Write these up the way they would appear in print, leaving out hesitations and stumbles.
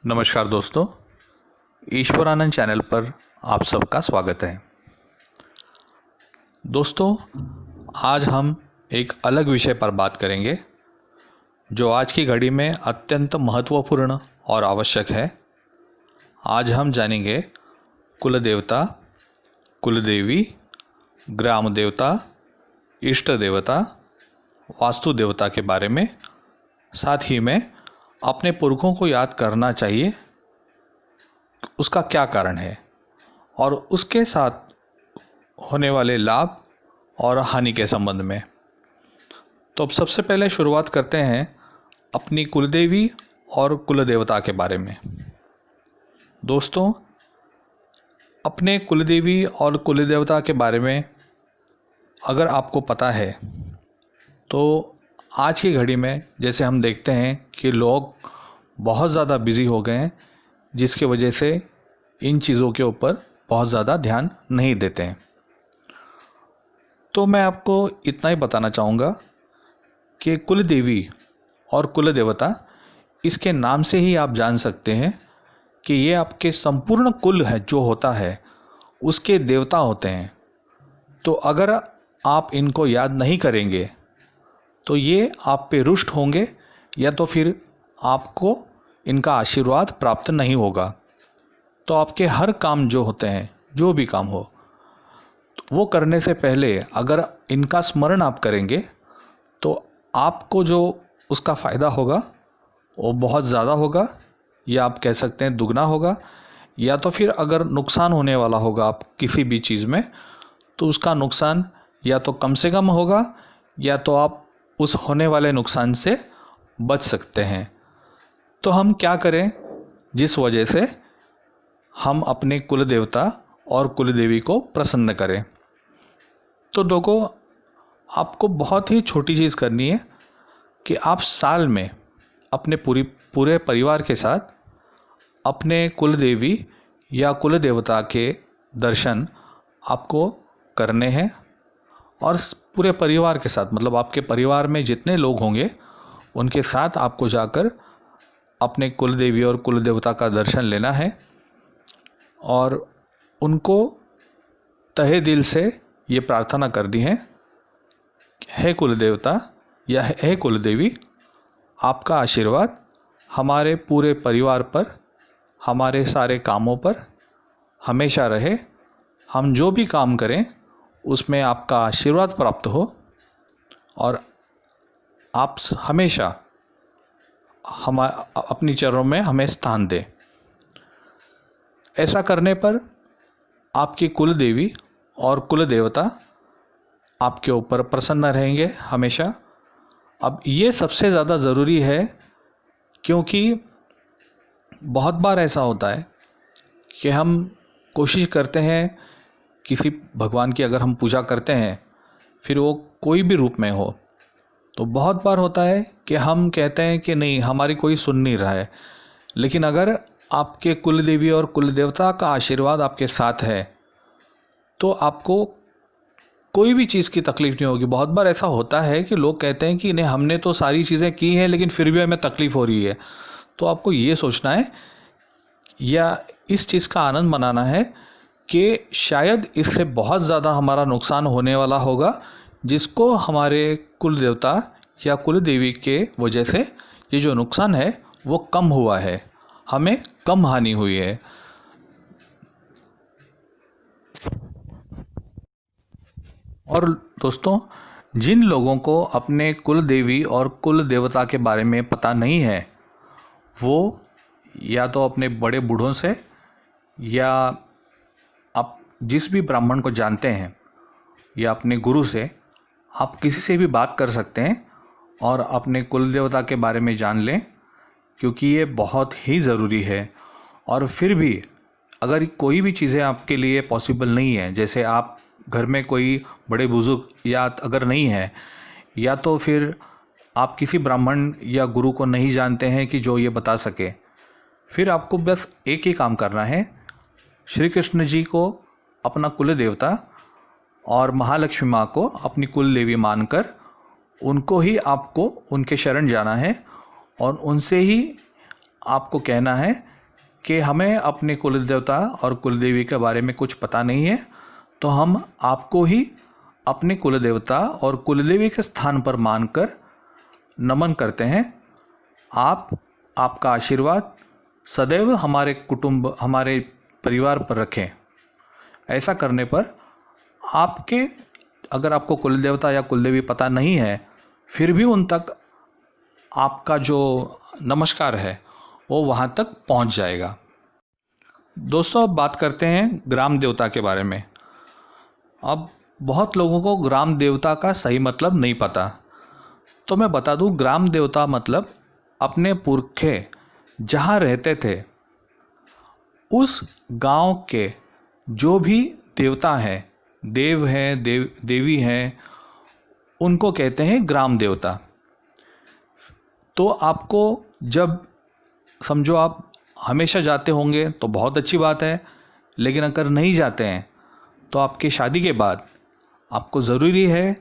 नमस्कार दोस्तों, ईश्वरानंद चैनल पर आप सबका स्वागत है। दोस्तों, आज हम एक अलग विषय पर बात करेंगे जो आज की घड़ी में अत्यंत महत्वपूर्ण और आवश्यक है। आज हम जानेंगे कुल देवता, कुल देवी, ग्राम देवता, इष्ट देवता, वास्तु देवता के बारे में। साथ ही में अपने पुरखों को याद करना चाहिए, उसका क्या कारण है और उसके साथ होने वाले लाभ और हानि के संबंध में। तो अब सबसे पहले शुरुआत करते हैं अपनी कुलदेवी और कुल देवता के बारे में। दोस्तों, अपने कुलदेवी और कुल देवता के बारे में अगर आपको पता है तो आज की घड़ी में जैसे हम देखते हैं कि लोग बहुत ज़्यादा बिज़ी हो गए हैं, जिसकी वजह से इन चीज़ों के ऊपर बहुत ज़्यादा ध्यान नहीं देते हैं। तो मैं आपको इतना ही बताना चाहूँगा कि कुल देवी और कुल देवता, इसके नाम से ही आप जान सकते हैं कि ये आपके संपूर्ण कुल है जो होता है उसके देवता होते हैं। तो अगर आप इनको याद नहीं करेंगे तो ये आप पे रुष्ट होंगे या तो फिर आपको इनका आशीर्वाद प्राप्त नहीं होगा। तो आपके हर काम जो होते हैं, जो भी काम हो, वो करने से पहले अगर इनका स्मरण आप करेंगे तो आपको जो उसका फ़ायदा होगा वो बहुत ज़्यादा होगा, या आप कह सकते हैं दुगना होगा। या तो फिर अगर नुकसान होने वाला होगा आप किसी भी चीज़ में, तो उसका नुकसान या तो कम से कम होगा या तो आप उस होने वाले नुकसान से बच सकते हैं। तो हम क्या करें जिस वजह से हम अपने कुल देवता और कुल देवी को प्रसन्न करें। तो लोगों, आपको बहुत ही छोटी चीज़ करनी है कि आप साल में अपने पूरे परिवार के साथ अपने कुल देवी या कुल देवता के दर्शन आपको करने हैं। और पूरे परिवार के साथ, मतलब आपके परिवार में जितने लोग होंगे उनके साथ आपको जाकर अपने कुल देवी और कुल देवता का दर्शन लेना है और उनको तहे दिल से ये प्रार्थना करनी है, हे कुल देवता या हे कुल देवी, आपका आशीर्वाद हमारे पूरे परिवार पर, हमारे सारे कामों पर हमेशा रहे। हम जो भी काम करें उसमें आपका आशीर्वाद प्राप्त हो और आप हमेशा हम अपनी चरणों में हमें स्थान दें। ऐसा करने पर आपकी कुल देवी और कुल देवता आपके ऊपर प्रसन्न रहेंगे हमेशा। अब ये सबसे ज़्यादा ज़रूरी है, क्योंकि बहुत बार ऐसा होता है कि हम कोशिश करते हैं किसी भगवान की अगर हम पूजा करते हैं, फिर वो कोई भी रूप में हो, तो बहुत बार होता है कि हम कहते हैं कि नहीं, हमारी कोई सुन नहीं रहा है। लेकिन अगर आपके कुल देवी और कुल देवता का आशीर्वाद आपके साथ है तो आपको कोई भी चीज़ की तकलीफ़ नहीं होगी। बहुत बार ऐसा होता है कि लोग कहते हैं कि नहीं, हमने तो सारी चीज़ें की हैं लेकिन फिर भी हमें तकलीफ़ हो रही है। तो आपको ये सोचना है या इस चीज़ का आनंद मनाना है कि शायद इससे बहुत ज़्यादा हमारा नुकसान होने वाला होगा, जिसको हमारे कुल देवता या कुल देवी के वजह से ये जो नुकसान है वो कम हुआ है, हमें कम हानि हुई है। और दोस्तों, जिन लोगों को अपने कुल देवी और कुल देवता के बारे में पता नहीं है, वो या तो अपने बड़े बूढ़ों से या आप जिस भी ब्राह्मण को जानते हैं या अपने गुरु से, आप किसी से भी बात कर सकते हैं और अपने कुल देवता के बारे में जान लें, क्योंकि ये बहुत ही ज़रूरी है। और फिर भी अगर कोई भी चीज़ें आपके लिए पॉसिबल नहीं है, जैसे आप घर में कोई बड़े बुजुर्ग या अगर नहीं है, या तो फिर आप किसी ब्राह्मण या गुरु को नहीं जानते हैं कि जो ये बता सके, फिर आपको बस एक ही काम करना है, श्री कृष्ण जी को अपना कुल देवता और महालक्ष्मी माँ को अपनी कुल देवी मानकर उनको ही आपको उनके शरण जाना है और उनसे ही आपको कहना है कि हमें अपने कुल देवता और कुल देवी के बारे में कुछ पता नहीं है, तो हम आपको ही अपने कुल देवता और कुल देवी के स्थान पर मानकर नमन करते हैं। आपका आशीर्वाद सदैव हमारे कुटुंब, हमारे परिवार पर रखें। ऐसा करने पर अगर आपको कुल देवता या कुल देवी पता नहीं है, फिर भी उन तक आपका जो नमस्कार है वो वहाँ तक पहुँच जाएगा। दोस्तों, अब बात करते हैं ग्राम देवता के बारे में। अब बहुत लोगों को ग्राम देवता का सही मतलब नहीं पता, तो मैं बता दूं, ग्राम देवता मतलब अपने पुरखे जहाँ रहते थे उस गांव के जो भी देवता हैं, देव हैं, देवी हैं, उनको कहते हैं ग्राम देवता। तो आपको जब समझो आप हमेशा जाते होंगे तो बहुत अच्छी बात है, लेकिन अगर नहीं जाते हैं तो आपके शादी के बाद आपको ज़रूरी है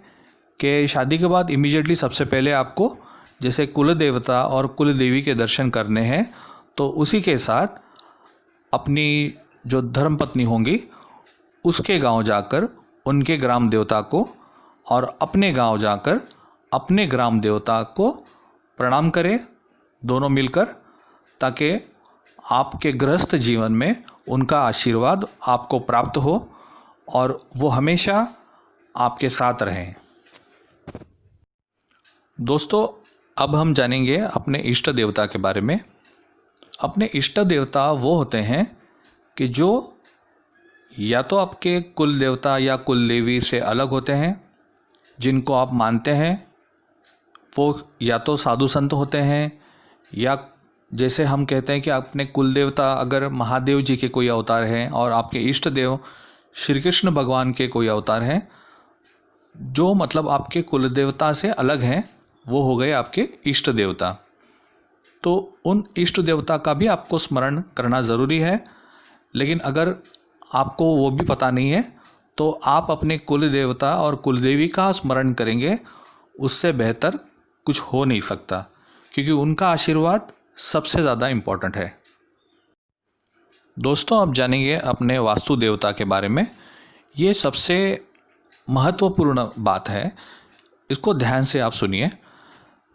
कि शादी के बाद इमीडिएटली सबसे पहले आपको जैसे कुल देवता और कुल देवी के दर्शन करने हैं, तो उसी के साथ अपनी जो धर्मपत्नी होंगी उसके गांव जाकर उनके ग्राम देवता को और अपने गांव जाकर अपने ग्राम देवता को प्रणाम करें, दोनों मिलकर, ताकि आपके गृहस्थ जीवन में उनका आशीर्वाद आपको प्राप्त हो और वो हमेशा आपके साथ रहें। दोस्तों, अब हम जानेंगे अपने इष्ट देवता के बारे में। अपने इष्ट देवता वो होते हैं कि जो या तो आपके कुल देवता या कुल देवी से अलग होते हैं, जिनको आप मानते हैं। वो या तो साधु संत होते हैं, या जैसे हम कहते हैं कि अपने कुल देवता अगर महादेव जी के कोई अवतार हैं और आपके इष्ट देव श्री कृष्ण भगवान के कोई अवतार हैं, जो मतलब आपके कुल देवता से अलग हैं, वो हो गए आपके इष्ट देवता। तो उन इष्ट देवता का भी आपको स्मरण करना ज़रूरी है। लेकिन अगर आपको वो भी पता नहीं है तो आप अपने कुल देवता और कुल देवी का स्मरण करेंगे, उससे बेहतर कुछ हो नहीं सकता, क्योंकि उनका आशीर्वाद सबसे ज़्यादा इम्पोर्टेंट है। दोस्तों, अब जानेंगे अपने वास्तु देवता के बारे में। ये सबसे महत्वपूर्ण बात है, इसको ध्यान से आप सुनिए।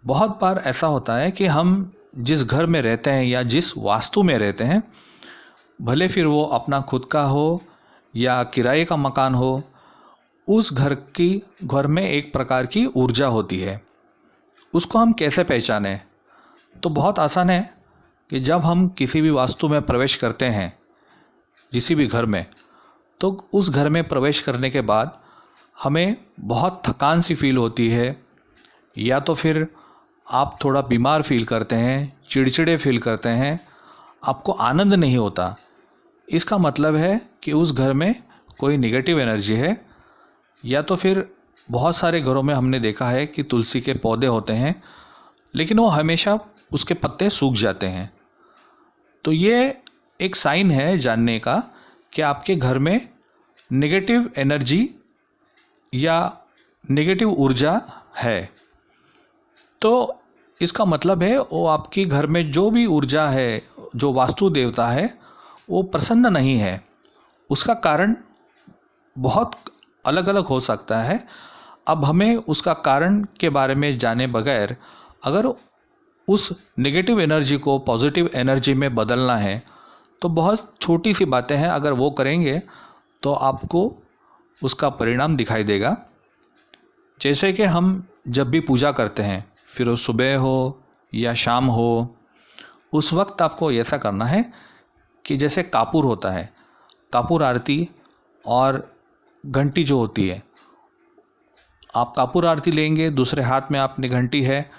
बहुत बार ऐसा होता है कि हम जिस घर में रहते हैं या जिस वास्तु में रहते हैं, भले फिर वो अपना खुद का हो या किराए का मकान हो, उस घर में एक प्रकार की ऊर्जा होती है। उसको हम कैसे पहचानें? तो बहुत आसान है कि जब हम किसी भी वास्तु में प्रवेश करते हैं, किसी भी घर में, तो उस घर में प्रवेश करने के बाद हमें बहुत थकान सी फील होती है, या तो फिर आप थोड़ा बीमार फील करते हैं, चिड़चिड़े फील करते हैं, आपको आनंद नहीं होता। इसका मतलब है कि उस घर में कोई नेगेटिव एनर्जी है। या तो फिर बहुत सारे घरों में हमने देखा है कि तुलसी के पौधे होते हैं, लेकिन वो हमेशा उसके पत्ते सूख जाते हैं। तो ये एक साइन है जानने का कि आपके घर में नेगेटिव एनर्जी या नेगेटिव ऊर्जा है। तो इसका मतलब है वो आपके घर में जो भी ऊर्जा है, जो वास्तु देवता है, वो प्रसन्न नहीं है। उसका कारण बहुत अलग अलग हो सकता है। अब हमें उसका कारण के बारे में जाने बगैर अगर उस नेगेटिव एनर्जी को पॉजिटिव एनर्जी में बदलना है, तो बहुत छोटी सी बातें हैं, अगर वो करेंगे तो आपको उसका परिणाम दिखाई देगा। जैसे कि हम जब भी पूजा करते हैं, फिर वो सुबह हो या शाम हो, उस वक्त आपको ऐसा करना है कि जैसे कापूर होता है, कापूर आरती और घंटी जो होती है, आप कापूर आरती लेंगे, दूसरे हाथ में आपने घंटी है,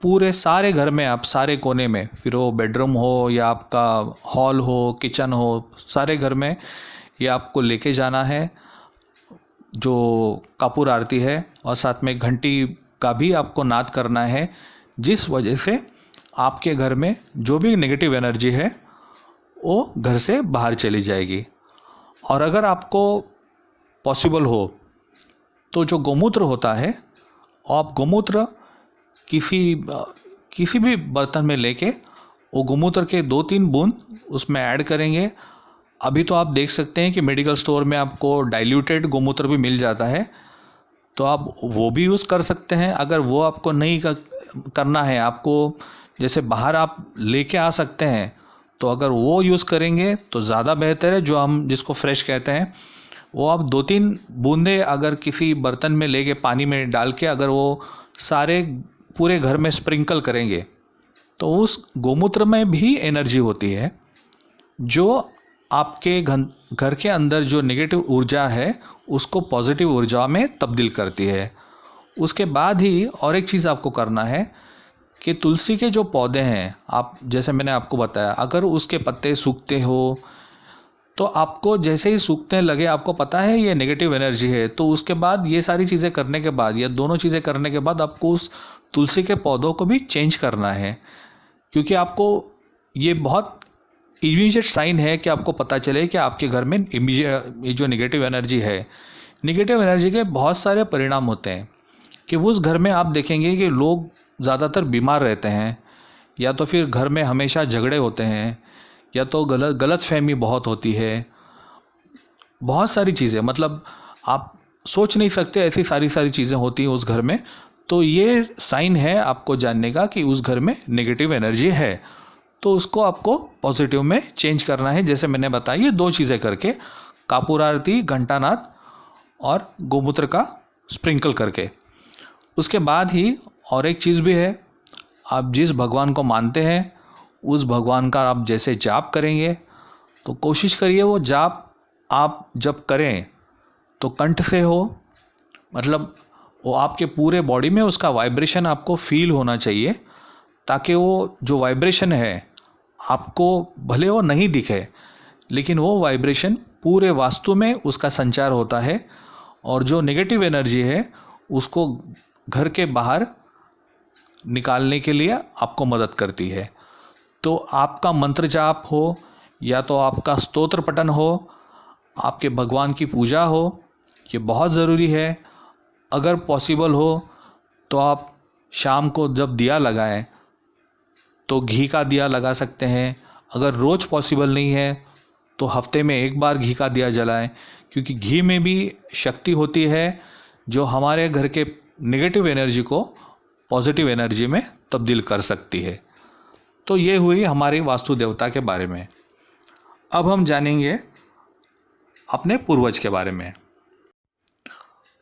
पूरे सारे घर में आप सारे कोने में, फिर वो बेडरूम हो या आपका हॉल हो, किचन हो, सारे घर में ये आपको लेके जाना है जो कापूर आरती है, और साथ में घंटी का भी आपको नाद करना है, जिस वजह से आपके घर में जो भी नेगेटिव एनर्जी है वो घर से बाहर चली जाएगी। और अगर आपको पॉसिबल हो तो जो गोमूत्र होता है, आप गोमूत्र किसी भी बर्तन में लेके वो गोमूत्र के 2-3 बूंद उसमें ऐड करेंगे। अभी तो आप देख सकते हैं कि मेडिकल स्टोर में आपको डाइल्यूटेड गोमूत्र भी मिल जाता है, तो आप वो भी यूज़ कर सकते हैं। अगर वो आपको नहीं करना है, आपको जैसे बाहर आप लेके आ सकते हैं, तो अगर वो यूज़ करेंगे तो ज़्यादा बेहतर है। जो हम जिसको फ्रेश कहते हैं, वो आप 2-3 बूंदे अगर किसी बर्तन में लेके पानी में डाल के अगर वो सारे पूरे घर में स्प्रिंकल करेंगे, तो उस गोमूत्र में भी एनर्जी होती है जो आपके घर के अंदर जो नेगेटिव ऊर्जा है उसको पॉजिटिव ऊर्जा में तब्दील करती है। उसके बाद ही और एक चीज़ आपको करना है कि तुलसी के जो पौधे हैं, आप जैसे मैंने आपको बताया, अगर उसके पत्ते सूखते हो तो आपको जैसे ही सूखने लगे आपको पता है ये नेगेटिव एनर्जी है, तो उसके बाद ये सारी चीज़ें करने के बाद या दोनों चीज़ें करने के बाद आपको उस तुलसी के पौधों को भी चेंज करना है। क्योंकि आपको ये बहुत इमीडिएट साइन है कि आपको पता चले कि आपके घर में ये जो नेगेटिव एनर्जी है, नेगेटिव एनर्जी के बहुत सारे परिणाम होते हैं कि उस घर में आप देखेंगे कि लोग ज़्यादातर बीमार रहते हैं, या तो फिर घर में हमेशा झगड़े होते हैं, या तो गलत फहमी बहुत होती है, बहुत सारी चीज़ें, मतलब आप सोच नहीं सकते ऐसी सारी चीज़ें होती हैं उस घर में। तो ये साइन है आपको जानने का कि उस घर में नेगेटिव एनर्जी है, तो उसको आपको पॉजिटिव में चेंज करना है। जैसे मैंने बताया, ये 2 चीज़ें करके, कपूर आरती, घंटानाद और गोमूत्र का स्प्रिंकल करके। उसके बाद ही और एक चीज़ भी है, आप जिस भगवान को मानते हैं उस भगवान का आप जैसे जाप करेंगे, तो कोशिश करिए वो जाप आप जब करें तो कंठ से हो, मतलब वो आपके पूरे बॉडी में उसका वाइब्रेशन आपको फील होना चाहिए, ताकि वो जो वाइब्रेशन है आपको भले वो नहीं दिखे, लेकिन वो वाइब्रेशन पूरे वास्तु में उसका संचार होता है और जो नेगेटिव एनर्जी है उसको घर के बाहर निकालने के लिए आपको मदद करती है। तो आपका मंत्र जाप हो या तो आपका स्तोत्र पठन हो, आपके भगवान की पूजा हो, ये बहुत ज़रूरी है। अगर पॉसिबल हो तो आप शाम को जब दिया लगाएं तो घी का दिया लगा सकते हैं। अगर रोज़ पॉसिबल नहीं है तो हफ्ते में 1 बार घी का दिया जलाएं, क्योंकि घी में भी शक्ति होती है जो हमारे घर के नेगेटिव एनर्जी को पॉजिटिव एनर्जी में तब्दील कर सकती है। तो ये हुई हमारी वास्तु देवता के बारे में। अब हम जानेंगे अपने पूर्वज के बारे में।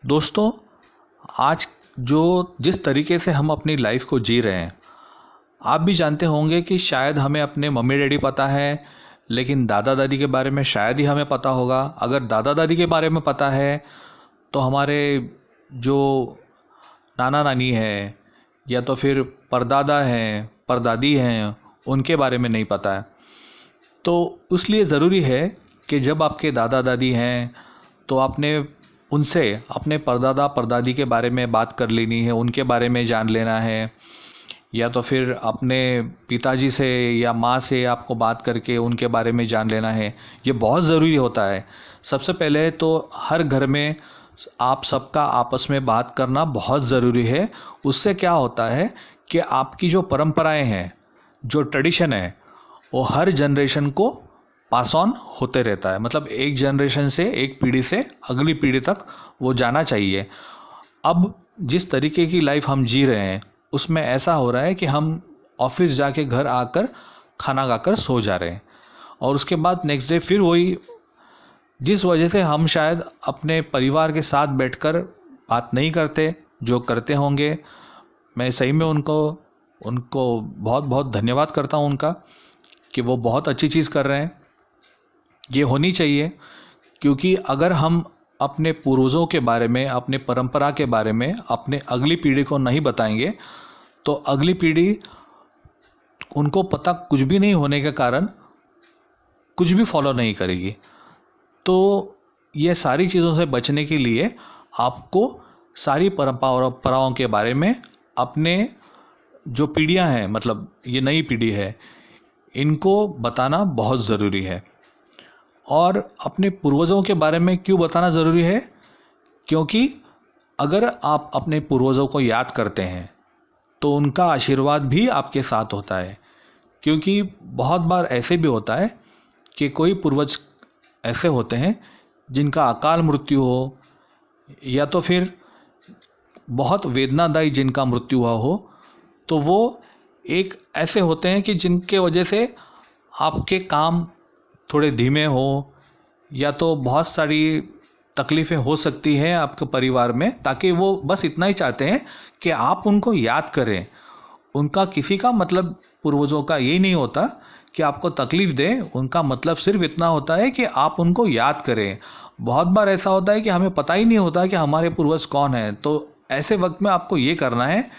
दोस्तों, आज जिस तरीके से हम अपनी लाइफ को जी रहे हैं, आप भी जानते होंगे कि शायद हमें अपने मम्मी डैडी पता है, लेकिन दादा दादी के बारे में शायद ही हमें पता होगा। अगर दादा दादी के बारे में पता है तो हमारे जो नाना नानी है या तो फिर परदादा हैं, परदादी हैं, उनके बारे में नहीं पता है। तो इसलिए ज़रूरी है कि जब आपके दादा दादी हैं तो आपने उनसे अपने परदादा परदादी के बारे में बात कर लेनी है, उनके बारे में जान लेना है, या तो फिर अपने पिताजी से या माँ से आपको बात करके उनके बारे में जान लेना है। ये बहुत ज़रूरी होता है। सबसे पहले तो हर घर में आप सबका आपस में बात करना बहुत ज़रूरी है। उससे क्या होता है कि आपकी जो परंपराएं हैं, जो ट्रेडिशन है, वो हर जनरेशन को पास ऑन होते रहता है। मतलब एक जनरेशन से, एक पीढ़ी से अगली पीढ़ी तक वो जाना चाहिए। अब जिस तरीके की लाइफ हम जी रहे हैं उसमें ऐसा हो रहा है कि हम ऑफिस जाके घर आकर खाना खाकर सो जा रहे हैं और उसके बाद नेक्स्ट डे फिर वही, जिस वजह से हम शायद अपने परिवार के साथ बैठकर बात नहीं करते। जो करते होंगे, मैं सही में उनको बहुत बहुत धन्यवाद करता हूँ उनका, कि वो बहुत अच्छी चीज़ कर रहे हैं। ये होनी चाहिए, क्योंकि अगर हम अपने पूर्वजों के बारे में, अपने परंपरा के बारे में अपने अगली पीढ़ी को नहीं बताएंगे तो अगली पीढ़ी, उनको पता कुछ भी नहीं होने के कारण कुछ भी फॉलो नहीं करेगी। तो ये सारी चीज़ों से बचने के लिए आपको सारी परंपराओं के बारे में अपने जो पीढ़ियां हैं, मतलब ये नई पीढ़ी है, इनको बताना बहुत ज़रूरी है। और अपने पूर्वजों के बारे में क्यों बताना ज़रूरी है? क्योंकि अगर आप अपने पूर्वजों को याद करते हैं तो उनका आशीर्वाद भी आपके साथ होता है। क्योंकि बहुत बार ऐसे भी होता है कि कोई पूर्वज ऐसे होते हैं जिनका अकाल मृत्यु हो, या तो फिर बहुत वेदनादायी जिनका मृत्यु हुआ हो, तो वो एक ऐसे होते हैं कि जिनके वजह से आपके काम थोड़े धीमे हो, या तो बहुत सारी तकलीफ़ें हो सकती हैं आपके परिवार में, ताकि वो बस इतना ही चाहते हैं कि आप उनको याद करें। उनका किसी का मतलब पूर्वजों का यही नहीं होता कि आपको तकलीफ़ दें, उनका मतलब सिर्फ इतना होता है कि आप उनको याद करें। बहुत बार ऐसा होता है कि हमें पता ही नहीं होता कि हमारे पूर्वज कौन हैं, तो ऐसे वक्त में आपको ये करना है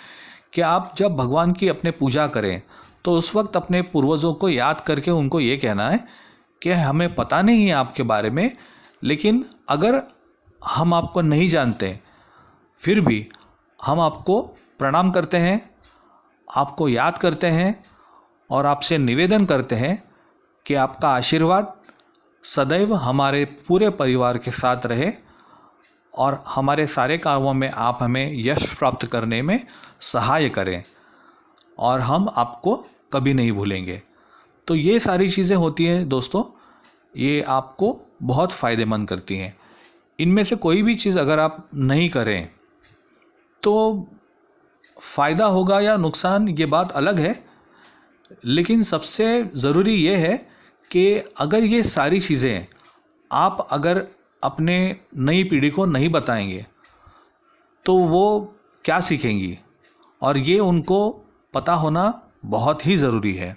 कि आप जब भगवान की अपने पूजा करें तो उस वक्त अपने पूर्वजों को याद करके उनको ये कहना है कि हमें पता नहीं है आपके बारे में, लेकिन अगर हम आपको नहीं जानते फिर भी हम आपको प्रणाम करते हैं, आपको याद करते हैं और आपसे निवेदन करते हैं कि आपका आशीर्वाद सदैव हमारे पूरे परिवार के साथ रहे और हमारे सारे कामों में आप हमें यश प्राप्त करने में सहाय करें, और हम आपको कभी नहीं भूलेंगे। तो ये सारी चीज़ें होती हैं दोस्तों, ये आपको बहुत फ़ायदेमंद करती हैं। इनमें से कोई भी चीज़ अगर आप नहीं करें तो फ़ायदा होगा या नुकसान ये बात अलग है, लेकिन सबसे ज़रूरी ये है कि अगर ये सारी चीज़ें आप अगर अपने नई पीढ़ी को नहीं बताएंगे तो वो क्या सीखेंगी, और ये उनको पता होना बहुत ही ज़रूरी है।